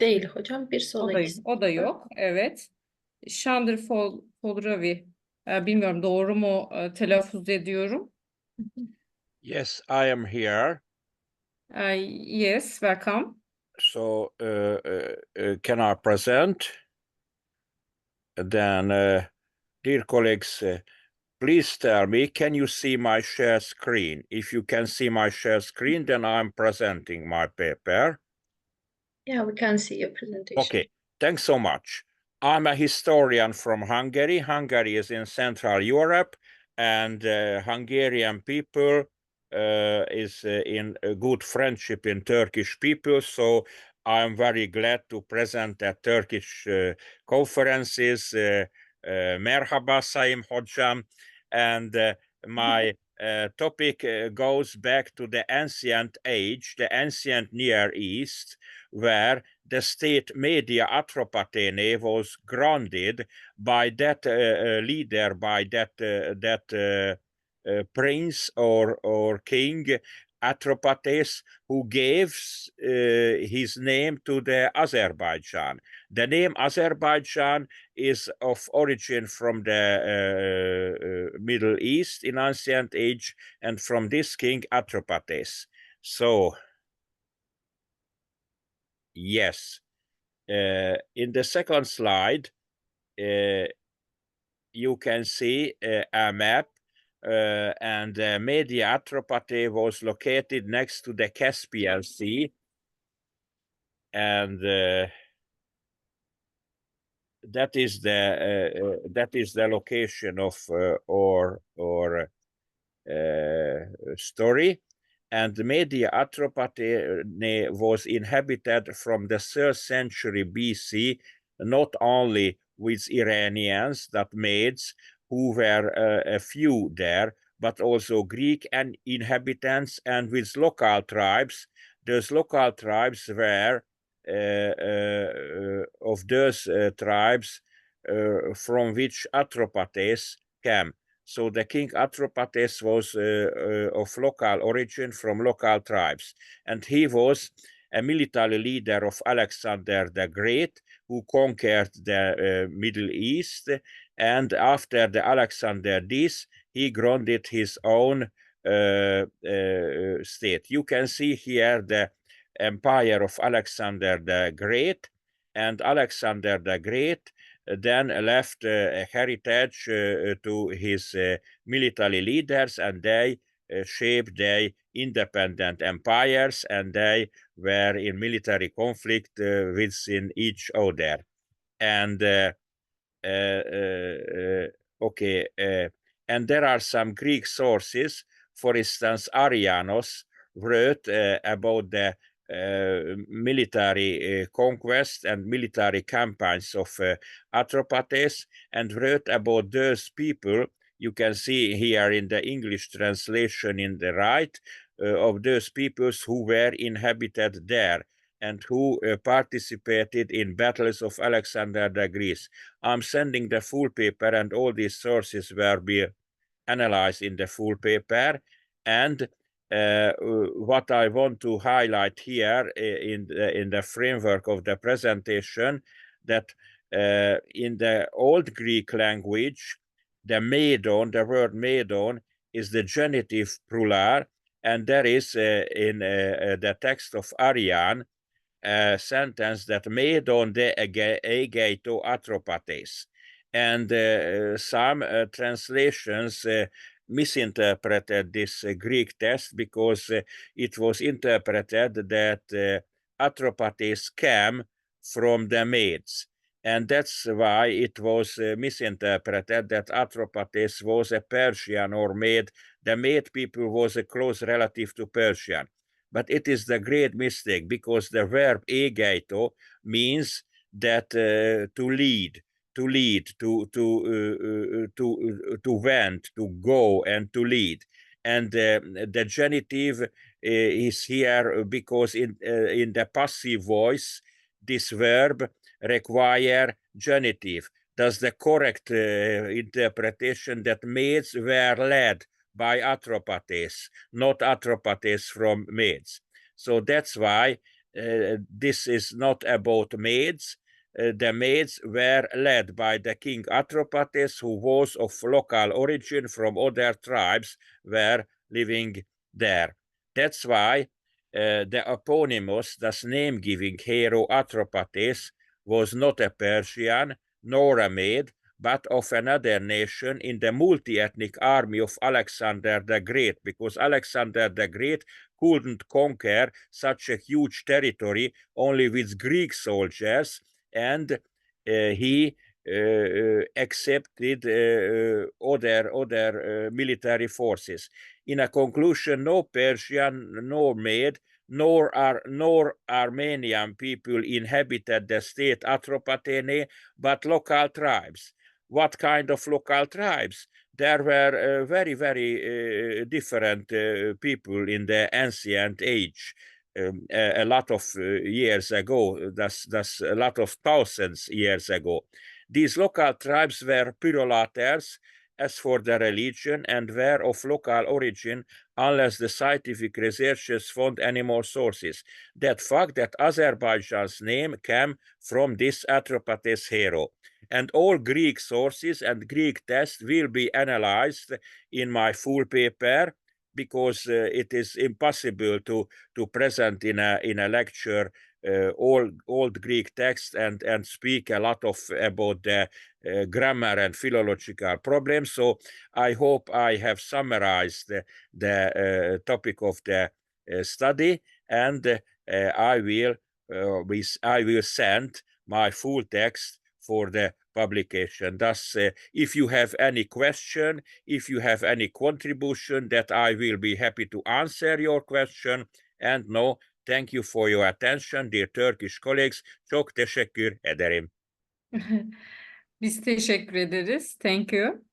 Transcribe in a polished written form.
Değil hocam. Bir O da, sonraki. o da yok. Evet. Folravi. Bilmiyorum doğru mu telaffuz ediyorum. Yes, I am here. Yes, welcome. So, can I present? Then, dear colleagues, please tell me, can you see my share screen? If you can see my share screen, then I'm presenting my paper. Yeah, we can see your presentation. Okay, thanks so much. I'm a historian from Hungary. Hungary is in Central Europe, and Hungarian people is in a good friendship in Turkish people. So I'm very glad to present at Turkish conferences. Merhaba Sayın Hocam. And my topic goes back to the ancient age, the ancient Near East, where the state Media Atropatene was grounded by that leader, by that prince or king Atropates, who gives his name to the Azerbaijan. The name Azerbaijan is of origin from the Middle East in ancient age, and from this king Atropates. So, yes, in the second slide, you can see a map, and Media Atropatene was located next to the Caspian Sea, and that is the location of our story. And Media Atropatene was inhabited from the 3rd century BC, not only with Iranians, that Medes, who were a few there, but also Greek and inhabitants, and with local tribes. Those local tribes were of those tribes from which Atropates came. So the king Atropates was of local origin, from local tribes, and he was a military leader of Alexander the Great, who conquered the Middle East, and after the Alexander this, he grounded his own state. You can see here the empire of Alexander the Great, and Alexander the Great then left a heritage to his military leaders, and they shaped their independent empires, and they were in military conflict within each other. And okay, and there are some Greek sources. For instance, Arrianos wrote about the military conquest and military campaigns of Atropates, and wrote about those people. You can see here in the English translation in the right of those peoples who were inhabited there and who participated in battles of Alexander the Great. I'm sending the full paper, and all these sources will be analyzed in the full paper. And what I want to highlight here in the framework of the presentation, that in the Old Greek language, the Medon, the word Medon, is the genitive plural, and there is in the text of Arrian a sentence that Medon de egeito Atropates. And some translations misinterpreted this Greek text, because it was interpreted that Atropates came from the Medes. And that's why it was misinterpreted that Atropates was a Persian or Mede. The Mede people was a close relative to Persian. But it is the great mistake, because the verb egeito means that to lead, to went, to go, and to lead. And the genitive is here because in the passive voice, this verb require genitive. Thus the correct interpretation that Medes were led by Atropates, not Atropates from Medes. So that's why this is not about Medes. The Medes were led by the king Atropates, who was of local origin from other tribes were living there. That's why the eponymous, thus name-giving hero Atropates, was not a Persian nor a Mede, but of another nation in the multi-ethnic army of Alexander the Great, because Alexander the Great couldn't conquer such a huge territory only with Greek soldiers, and he accepted other military forces. In a conclusion, no Persian, nor Mede, nor Armenian people inhabited the state Atropatene, but local tribes. What kind of local tribes? There were very, very different people in the ancient age. A lot of years ago, that's a lot of thousands years ago. These local tribes were pyrolaters as for the religion and were of local origin unless the scientific researchers found any more sources. That fact that Azerbaijan's name came from this Atropates hero. And all Greek sources and Greek texts will be analyzed in my full paper, because it is impossible to present in a lecture all Greek text and speak a lot about the grammar and philological problems. So I hope I have summarized the topic of the study, and I will send my full text for the publication. Thus, if you have any question, if you have any contribution, that I will be happy to answer your question. And no, thank you for your attention, dear Turkish colleagues. Çok teşekkür ederim. Biz teşekkür ederiz. Thank you.